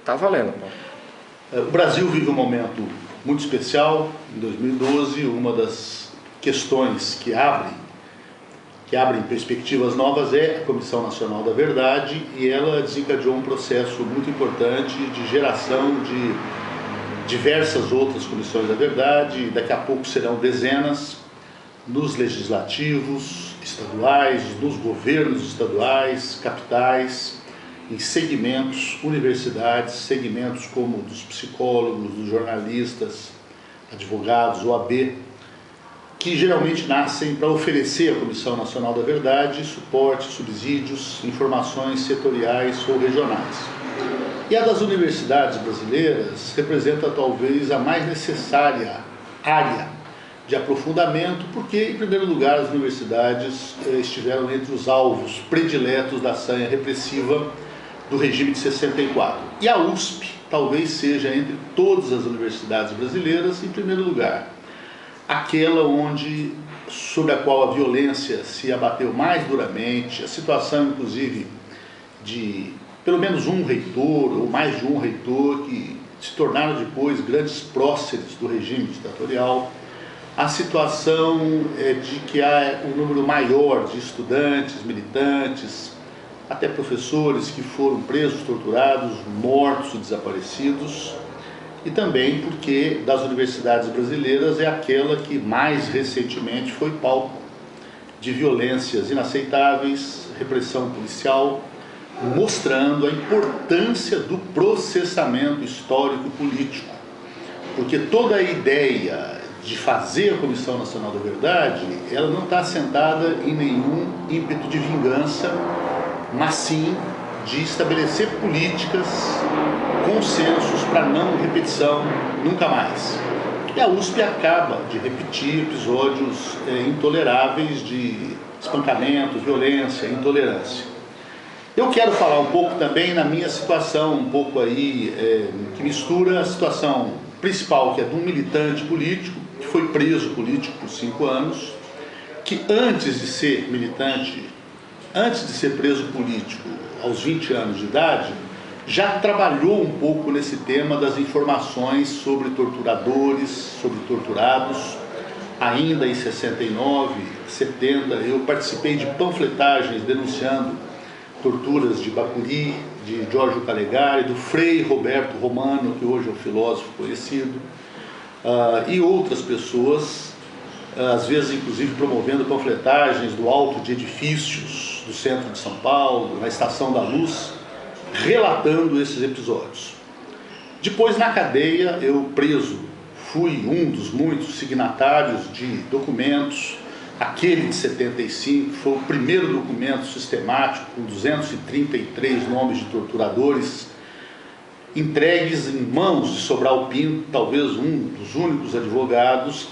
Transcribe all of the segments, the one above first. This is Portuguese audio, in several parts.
Tá valendo, Paulo. O Brasil vive um momento muito especial. Em 2012, uma das questões que abrem perspectivas novas é a Comissão Nacional da Verdade, e ela desencadeou um processo muito importante de geração de diversas outras comissões da verdade. Daqui a pouco serão dezenas nos legislativos estaduais, nos governos estaduais, capitais, em segmentos, universidades, segmentos como dos psicólogos, dos jornalistas, advogados, OAB, que geralmente nascem para oferecer à Comissão Nacional da Verdade suporte, subsídios, informações setoriais ou regionais. E a das universidades brasileiras representa talvez a mais necessária área de aprofundamento, porque, em primeiro lugar, as universidades estiveram entre os alvos prediletos da sanha repressiva do regime de 64. E a USP talvez seja, entre todas as universidades brasileiras, em primeiro lugar, aquela sobre a qual a violência se abateu mais duramente, a situação, inclusive, de pelo menos um reitor, ou mais de um reitor, que se tornaram depois grandes próceres do regime ditatorial, a situação de que há um número maior de estudantes, militantes, até professores que foram presos, torturados, mortos ou desaparecidos, e também porque das universidades brasileiras é aquela que mais recentemente foi palco de violências inaceitáveis, repressão policial, mostrando a importância do processamento histórico e político, porque toda a ideia de fazer a Comissão Nacional da Verdade, ela não está assentada em nenhum ímpeto de vingança, mas sim de estabelecer políticas, consensos para não repetição, nunca mais. E a USP acaba de repetir episódios intoleráveis de espancamento, violência, intolerância. Eu quero falar um pouco também na minha situação, um pouco aí, que mistura a situação principal, que é de um militante político, que foi preso político por 5 anos, que antes de ser militante, antes de ser preso político, aos 20 anos de idade, já trabalhou um pouco nesse tema das informações sobre torturadores, sobre torturados. Ainda em 69, 70, eu participei de panfletagens denunciando torturas de Bacuri, de Giorgio Calegari, do Frei Roberto Romano, que hoje é um filósofo conhecido, e outras pessoas, às vezes inclusive promovendo panfletagens do alto de edifícios do centro de São Paulo, na Estação da Luz, relatando esses episódios. Depois, na cadeia, eu preso, fui um dos muitos signatários de documentos. Aquele de 75 foi o primeiro documento sistemático com 233 nomes de torturadores entregues em mãos de Sobral Pinto, talvez um dos únicos advogados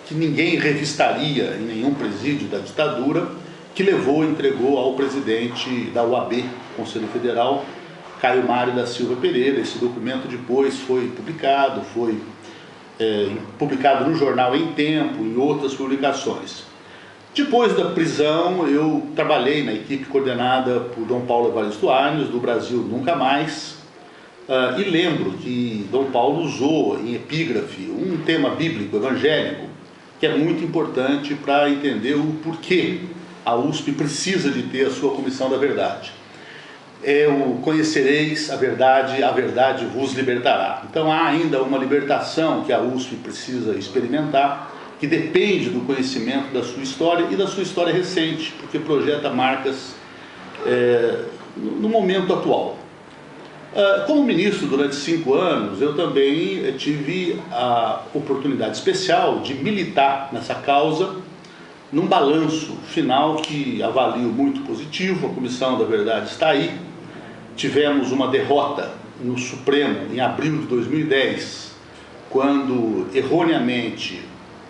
que ninguém revistaria em nenhum presídio da ditadura, que entregou ao presidente da UAB, Conselho Federal, Caio Mário da Silva Pereira. Esse documento depois foi publicado no jornal Em Tempo e outras publicações. Depois da prisão, eu trabalhei na equipe coordenada por Dom Paulo Evaristo Arnes, do Brasil Nunca Mais, e lembro que Dom Paulo usou em epígrafe um tema bíblico, evangélico, que é muito importante para entender o porquê a USP precisa de ter a sua Comissão da Verdade. Conhecereis a verdade vos libertará. Então há ainda uma libertação que a USP precisa experimentar, que depende do conhecimento da sua história e da sua história recente, porque projeta marcas no momento atual. Como ministro durante 5 anos, eu também tive a oportunidade especial de militar nessa causa, num balanço final que avalio muito positivo. A Comissão da Verdade está aí. Tivemos uma derrota no Supremo em abril de 2010, quando, erroneamente,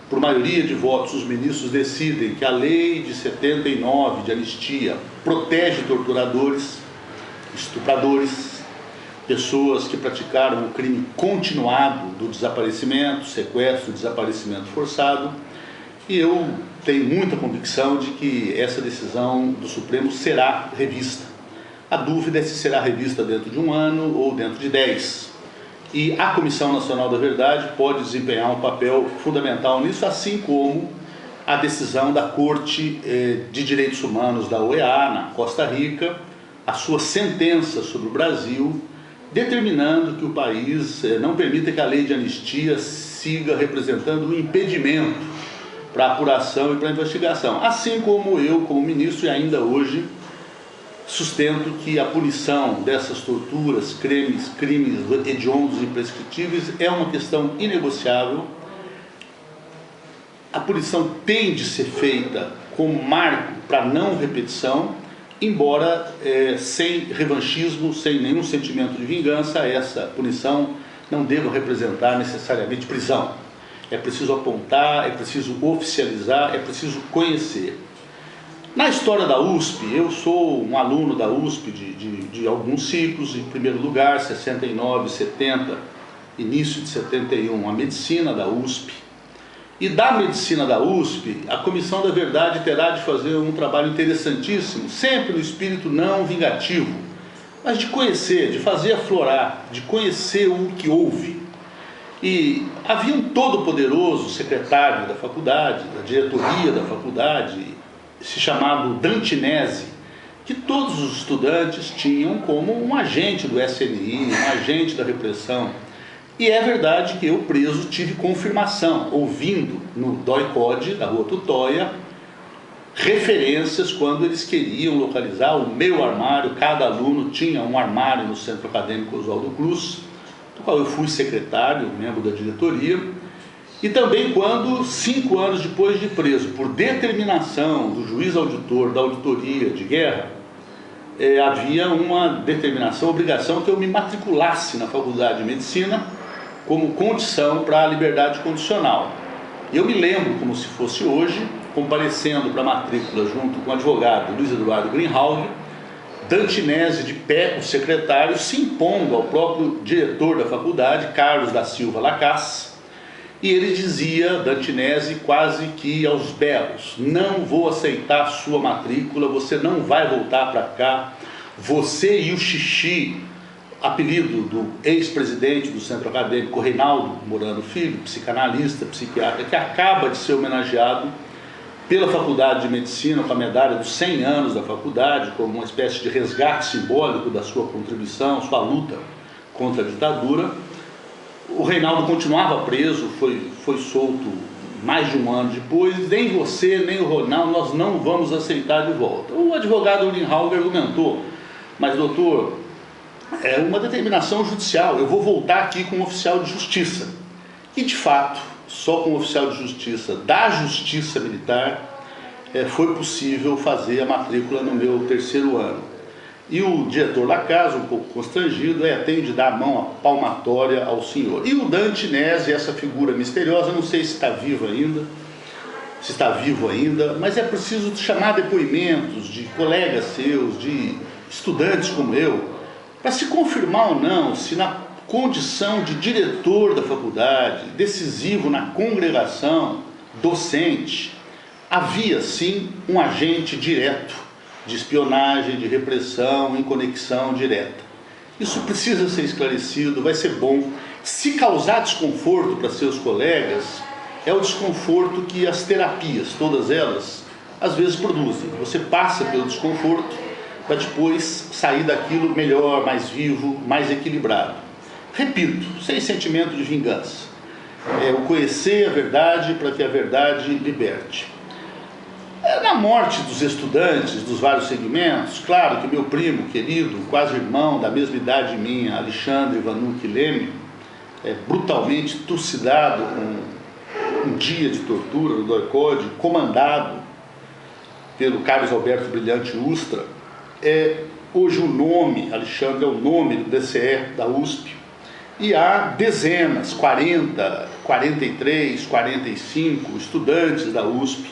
por maioria de votos, os ministros decidem que a lei de 79 de anistia protege torturadores, estupradores, pessoas que praticaram o crime continuado do desaparecimento, sequestro, desaparecimento forçado, e eu tenho muita convicção de que essa decisão do Supremo será revista. A dúvida é se será revista dentro de 1 ano ou dentro de 10. E a Comissão Nacional da Verdade pode desempenhar um papel fundamental nisso, assim como a decisão da Corte de Direitos Humanos da OEA, na Costa Rica, a sua sentença sobre o Brasil, determinando que o país não permita que a lei de anistia siga representando um impedimento para a apuração e para a investigação. Assim como eu, como ministro, e ainda hoje, sustento que a punição dessas torturas, crimes hediondos e imprescritíveis é uma questão inegociável. A punição tem de ser feita como marco para não repetição, embora sem revanchismo, sem nenhum sentimento de vingança, essa punição não deva representar necessariamente prisão. É preciso apontar, é preciso oficializar, é preciso conhecer. Na história da USP, eu sou um aluno da USP de alguns ciclos, em primeiro lugar, 69, 70, início de 71, a medicina da USP. E da medicina da USP, a Comissão da Verdade terá de fazer um trabalho interessantíssimo, sempre no espírito não vingativo, mas de conhecer, de fazer aflorar, de conhecer o que houve. E havia um todo-poderoso secretário da faculdade, da diretoria da faculdade, se chamado Dantinese, que todos os estudantes tinham como um agente do SNI, um agente da repressão. E é verdade que eu, preso, tive confirmação, ouvindo no DOI-CODE, da Rua Tutóia, referências quando eles queriam localizar o meu armário. Cada aluno tinha um armário no Centro Acadêmico Oswaldo Cruz, do qual eu fui secretário, membro da diretoria. E também quando, 5 anos depois de preso, por determinação do juiz auditor da auditoria de guerra, havia uma determinação, obrigação que eu me matriculasse na Faculdade de Medicina como condição para a liberdade condicional. E eu me lembro, como se fosse hoje, comparecendo para a matrícula junto com o advogado Luiz Eduardo Greenhalgh, Dantinese de pé, o secretário, se impondo ao próprio diretor da faculdade, Carlos da Silva Lacasse, e ele dizia, Dantinese, quase que aos berros: não vou aceitar sua matrícula, você não vai voltar para cá, você e o Xixi, apelido do ex-presidente do Centro Acadêmico, Reinaldo Morano Filho, psicanalista, psiquiatra, que acaba de ser homenageado pela Faculdade de Medicina com a medalha dos 100 anos da faculdade, como uma espécie de resgate simbólico da sua contribuição, sua luta contra a ditadura. O Reinaldo continuava preso, foi solto mais de 1 ano depois. Nem você, nem o Reinaldo, nós não vamos aceitar de volta. O advogado Greenhalgh argumentou: mas doutor, é uma determinação judicial, eu vou voltar aqui com um oficial de justiça. E de fato, só com um oficial de justiça da Justiça Militar foi possível fazer a matrícula no meu 3º ano. E o diretor Lacasse, um pouco constrangido, tem de dar a mão a palmatória ao senhor. E o Dantinese, essa figura misteriosa, não sei se está vivo ainda, mas é preciso chamar depoimentos de colegas seus, de estudantes como eu, para se confirmar ou não se na condição de diretor da faculdade, decisivo na congregação docente, havia sim um agente direto de espionagem, de repressão em conexão direta. Isso precisa ser esclarecido, vai ser bom. Se causar desconforto para seus colegas, é o desconforto que as terapias, todas elas, às vezes produzem. Você passa pelo desconforto para depois sair daquilo melhor, mais vivo, mais equilibrado. Repito, sem sentimento de vingança. O conhecer a verdade para que a verdade liberte. Na morte dos estudantes dos vários segmentos, claro que meu primo querido, quase irmão, da mesma idade minha, Alexandre Vanucchi Leme, brutalmente trucidado com um dia de tortura no DOI-CODE, comandado pelo Carlos Alberto Brilhante Ustra. Hoje o nome, Alexandre, é o nome do DCE da USP, e há dezenas, 40, 43, 45 estudantes da USP,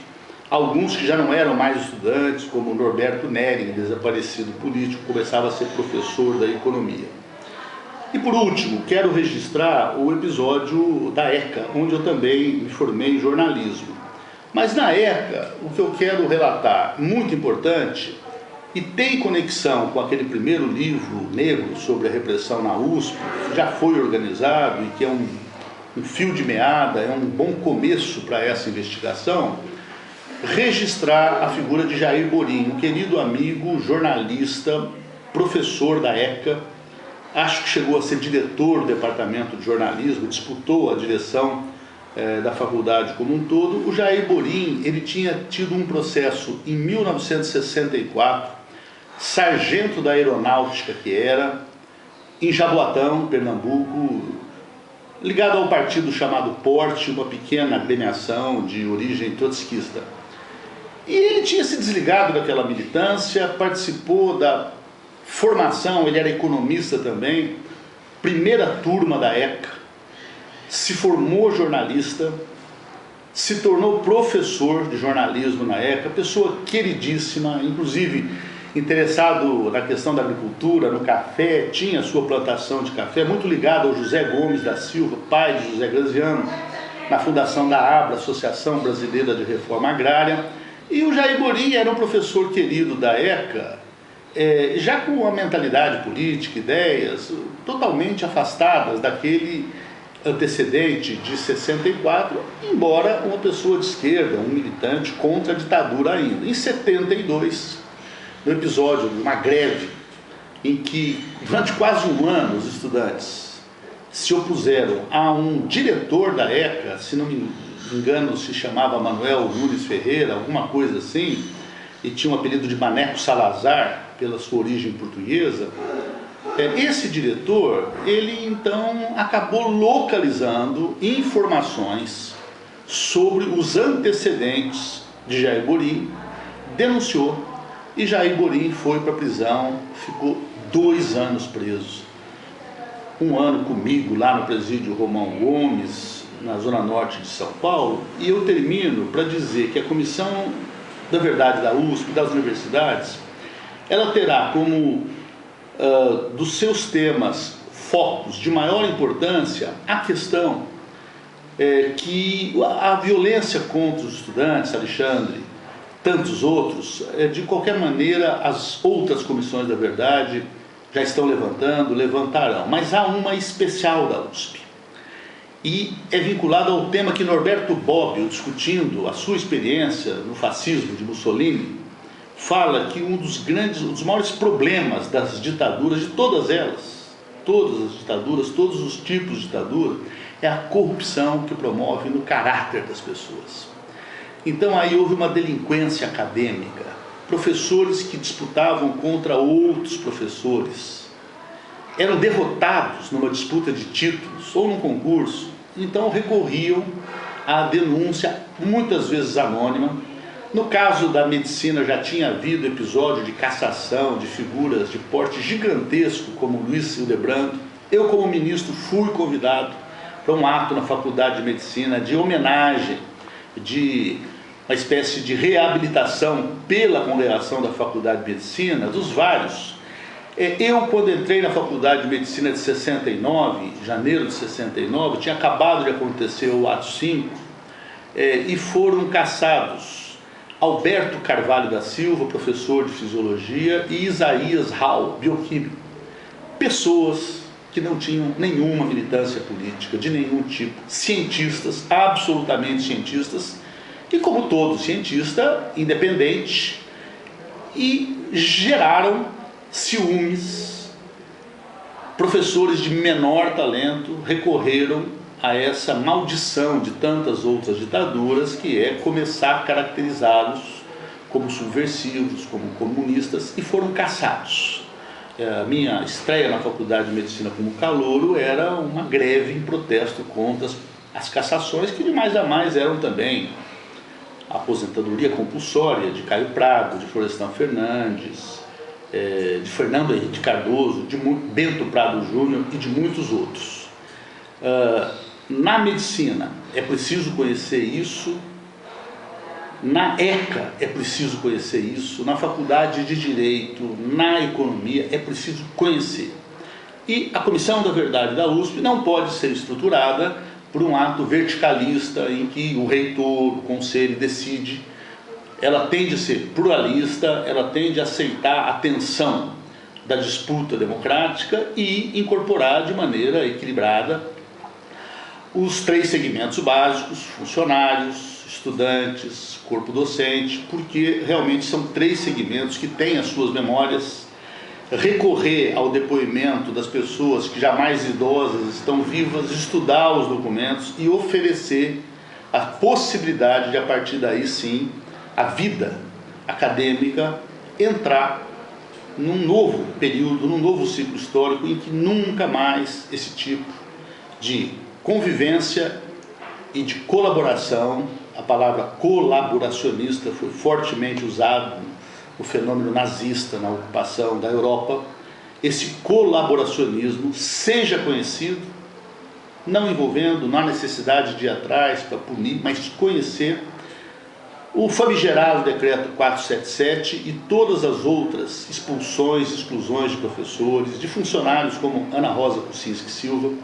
alguns que já não eram mais estudantes, como Norberto Nering, desaparecido político, começava a ser professor da economia. E por último, quero registrar o episódio da ECA, onde eu também me formei em jornalismo. Mas na ECA, o que eu quero relatar, muito importante, e tem conexão com aquele primeiro livro negro sobre a repressão na USP, que já foi organizado e que é um fio de meada, é um bom começo para essa investigação, registrar a figura de Jair Borim, um querido amigo, jornalista, professor da ECA, acho que chegou a ser diretor do departamento de jornalismo, disputou a direção da faculdade como um todo. O Jair Borim, ele tinha tido um processo em 1964, sargento da aeronáutica que era, em Jaboatão, Pernambuco, ligado ao partido chamado Porte, uma pequena agremiação de origem trotskista. E ele tinha se desligado daquela militância, participou da formação, ele era economista também, primeira turma da ECA, se formou jornalista, se tornou professor de jornalismo na ECA, pessoa queridíssima, inclusive interessado na questão da agricultura, no café, tinha sua plantação de café, muito ligado ao José Gomes da Silva, pai de José Graziano, na fundação da ABRA, Associação Brasileira de Reforma Agrária. E o Jair Borim era um professor querido da ECA, já com uma mentalidade política, ideias totalmente afastadas daquele antecedente de 64, embora uma pessoa de esquerda, um militante contra a ditadura ainda. Em 72, no episódio de uma greve em que durante quase um ano os estudantes se opuseram a um diretor da ECA, se não me engano se chamava Manuel Nunes Ferreira, alguma coisa assim, e tinha um apelido de Maneco Salazar pela sua origem portuguesa. Esse diretor, ele então acabou localizando informações sobre os antecedentes de Jair Borim, denunciou, e Jair Borim foi para a prisão, ficou 2 anos preso. 1 ano comigo lá no presídio Romão Gomes, na zona norte de São Paulo, e eu termino para dizer que a Comissão da Verdade da USP, das universidades, ela terá como dos seus temas focos de maior importância a questão que a violência contra os estudantes, Alexandre, tantos outros, de qualquer maneira as outras comissões da verdade já estão levantando, levantarão, mas há uma especial da USP e é vinculada ao tema que Norberto Bobbio, discutindo a sua experiência no fascismo de Mussolini, fala que um dos maiores problemas das ditaduras, de todas elas, todas as ditaduras, todos os tipos de ditadura, é a corrupção que promove no caráter das pessoas. Então aí houve uma delinquência acadêmica, professores que disputavam contra outros professores, eram derrotados numa disputa de títulos ou num concurso, então recorriam à denúncia, muitas vezes anônima. No caso da medicina já tinha havido episódio de cassação de figuras de porte gigantesco como Luiz Hildebrando. Eu, como ministro, fui convidado para um ato na Faculdade de Medicina de homenagem, de uma espécie de reabilitação pela congregação da Faculdade de Medicina, dos vários. Eu, quando entrei na Faculdade de Medicina de 69, janeiro de 69, tinha acabado de acontecer o ato 5, e foram cassados Alberto Carvalho da Silva, professor de Fisiologia, e Isaías Hall, bioquímico. Pessoas que não tinham nenhuma militância política, de nenhum tipo, cientistas, absolutamente cientistas, e como todo cientista, independente, e geraram ciúmes. Professores de menor talento recorreram a essa maldição de tantas outras ditaduras, que é começar a caracterizá-los como subversivos, como comunistas, e foram cassados. A minha estreia na Faculdade de Medicina como calouro era uma greve em protesto contra as cassações, que de mais a mais eram também a aposentadoria compulsória de Caio Prado, de Florestan Fernandes, de Fernando Henrique Cardoso, de Bento Prado Júnior e de muitos outros. Na medicina é preciso conhecer isso, na ECA é preciso conhecer isso, na Faculdade de Direito, na Economia é preciso conhecer. E a Comissão da Verdade da USP não pode ser estruturada por um ato verticalista em que o reitor, o conselho decide ela tende a ser pluralista, ela tende a aceitar a tensão da disputa democrática e incorporar de maneira equilibrada os 3 segmentos básicos: funcionários, estudantes, corpo docente, porque realmente são 3 segmentos que têm as suas memórias. Recorrer ao depoimento das pessoas que já mais idosas estão vivas, estudar os documentos e oferecer a possibilidade de, a partir daí sim, a vida acadêmica entrar num novo período, num novo ciclo histórico em que nunca mais esse tipo de convivência e de colaboração, a palavra colaboracionista foi fortemente usada no fenômeno nazista, na ocupação da Europa, esse colaboracionismo seja conhecido, não envolvendo, não há necessidade de ir atrás para punir, mas conhecer o famigerado decreto 477 e todas as outras expulsões, exclusões de professores, de funcionários como Ana Rosa Kuczynski Silva,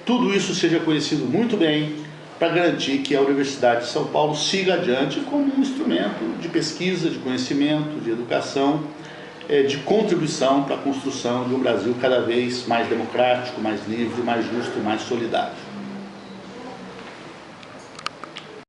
tudo isso seja conhecido muito bem para garantir que a Universidade de São Paulo siga adiante como um instrumento de pesquisa, de conhecimento, de educação, de contribuição para a construção de um Brasil cada vez mais democrático, mais livre, mais justo e mais solidário.